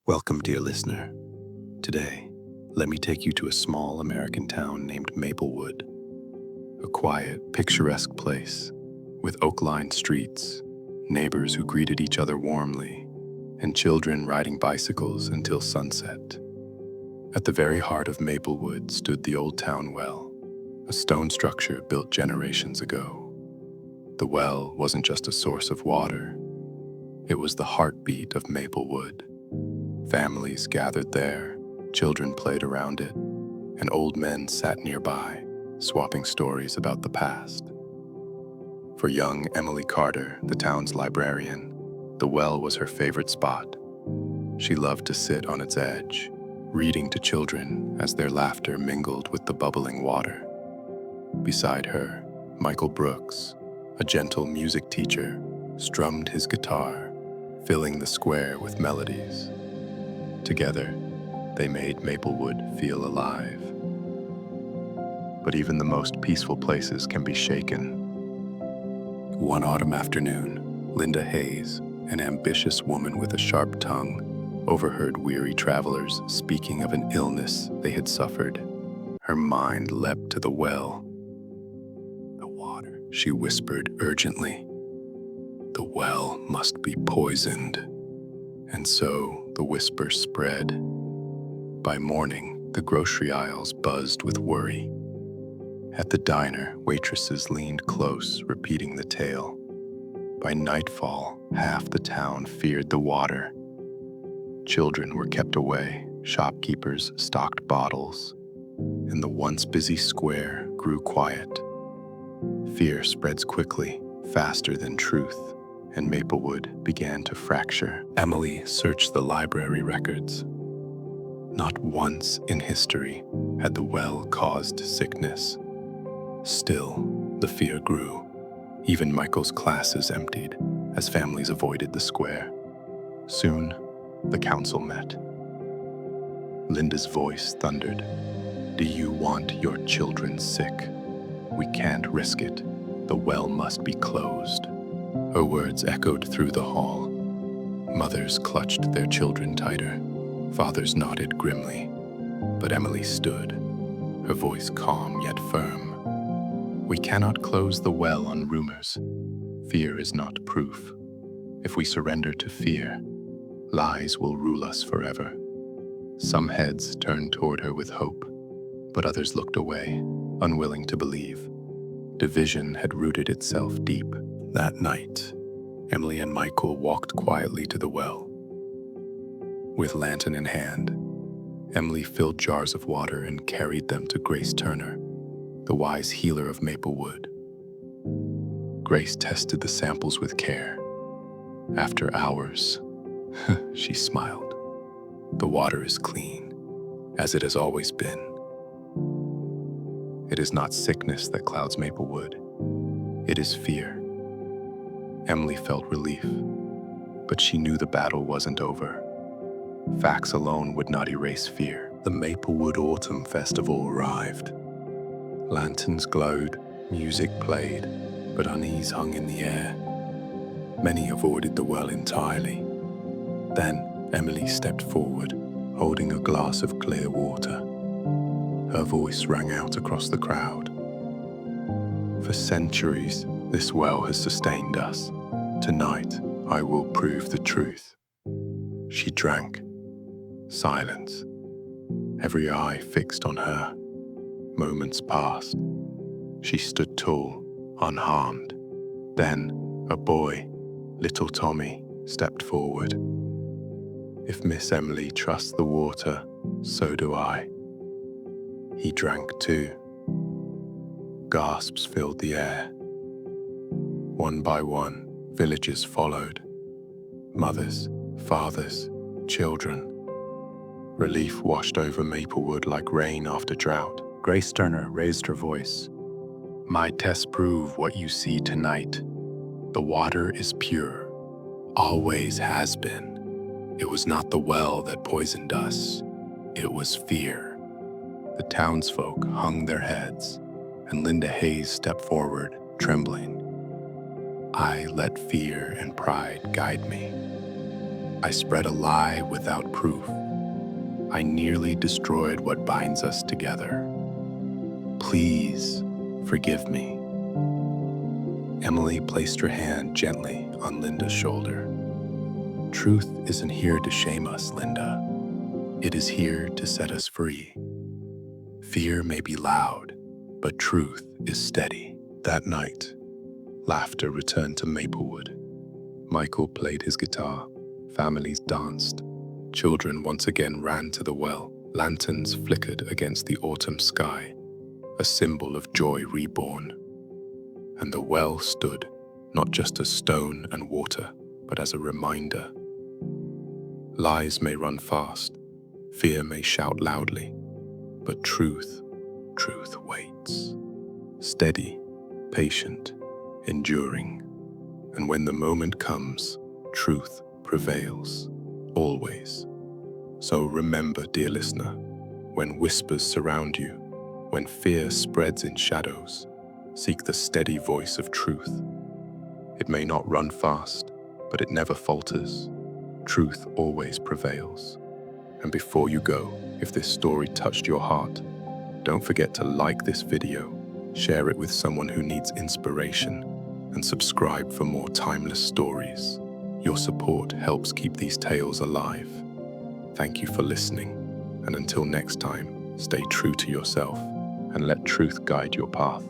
Welcome, dear listener. Today, let me take you to a small American town named Maplewood, a quiet, picturesque place with oak-lined streets, neighbors who greeted each other warmly, and children riding bicycles until sunset. At the very heart of Maplewood stood the Old Town Well, a stone structure built generations ago. The well wasn't just a source of water, it was the heartbeat of Maplewood. Families gathered there, children played around it, and old men sat nearby, swapping stories about the past. For young Emily Carter, the town's librarian, the well was her favorite spot. She loved to sit on its edge, reading to children as their laughter mingled with the bubbling water. Beside her, Michael Brooks, a gentle music teacher, strummed his guitar, filling the square with melodies. Together, they made Maplewood feel alive. But even the most peaceful places can be shaken. One autumn afternoon, Linda Hayes, an ambitious woman with a sharp tongue, overheard weary travelers speaking of an illness they had suffered. Her mind leapt to the well. "The water," she whispered urgently. "The well must be poisoned." And so the whisper spread. By morning, the grocery aisles buzzed with worry. At the diner, waitresses leaned close, repeating the tale. By nightfall, half the town feared the water. Children were kept away, shopkeepers stocked bottles, and the once busy square grew quiet. Fear spreads quickly, faster than truth, and Maplewood began to fracture. Emily searched the library records. Not once in history had the well caused sickness. Still, the fear grew. Even Michael's classes emptied as families avoided the square. Soon, the council met. Linda's voice thundered. "Do you want your children sick? We can't risk it. The well must be closed." Her words echoed through the hall. Mothers clutched their children tighter. Fathers nodded grimly. But Emily stood, her voice calm yet firm. "We cannot close the well on rumors. Fear is not proof. If we surrender to fear, lies will rule us forever." Some heads turned toward her with hope, but others looked away, unwilling to believe. Division had rooted itself deep. That night, Emily and Michael walked quietly to the well. With lantern in hand, Emily filled jars of water and carried them to Grace Turner, the wise healer of Maplewood. Grace tested the samples with care. After hours, she smiled. "The water is clean, as it has always been." It is not sickness that clouds Maplewood. It is fear. Emily felt relief, but she knew the battle wasn't over. Facts alone would not erase fear. The Maplewood Autumn Festival arrived. Lanterns glowed, music played, but unease hung in the air. Many avoided the well entirely. Then Emily stepped forward, holding a glass of clear water. Her voice rang out across the crowd. "For centuries, this well has sustained us. Tonight, I will prove the truth." She drank. Silence. Every eye fixed on her. Moments passed. She stood tall, unharmed. Then, a boy, little Tommy, stepped forward. "If Miss Emily trusts the water, so do I." He drank too. Gasps filled the air. One by one, villagers followed. Mothers, fathers, children. Relief washed over Maplewood like rain after drought. Grace Turner raised her voice. "My tests prove what you see tonight. The water is pure. Always has been. It was not the well that poisoned us. It was fear." The townsfolk hung their heads, and Linda Hayes stepped forward, trembling. "I let fear and pride guide me. I spread a lie without proof. I nearly destroyed what binds us together. Please forgive me. Emily placed her hand gently on Linda's shoulder. Truth isn't here to shame us, Linda. It is here to set us free. Fear may be loud, but truth is steady. That night, laughter returned to Maplewood. Michael played his guitar. Families danced. Children once again ran to the well. Lanterns flickered against the autumn sky, a symbol of joy reborn. And the well stood, not just as stone and water, but as a reminder. Lies may run fast, fear may shout loudly, but truth waits. Steady, patient, enduring. And when the moment comes, truth prevails, always. So remember, dear listener, when whispers surround you, when fear spreads in shadows, seek the steady voice of truth. It may not run fast, but it never falters. Truth always prevails. And before you go, if this story touched your heart, don't forget to like this video, share it with someone who needs inspiration, and subscribe for more timeless stories. Your support helps keep these tales alive. Thank you for listening, and until next time, stay true to yourself and let truth guide your path.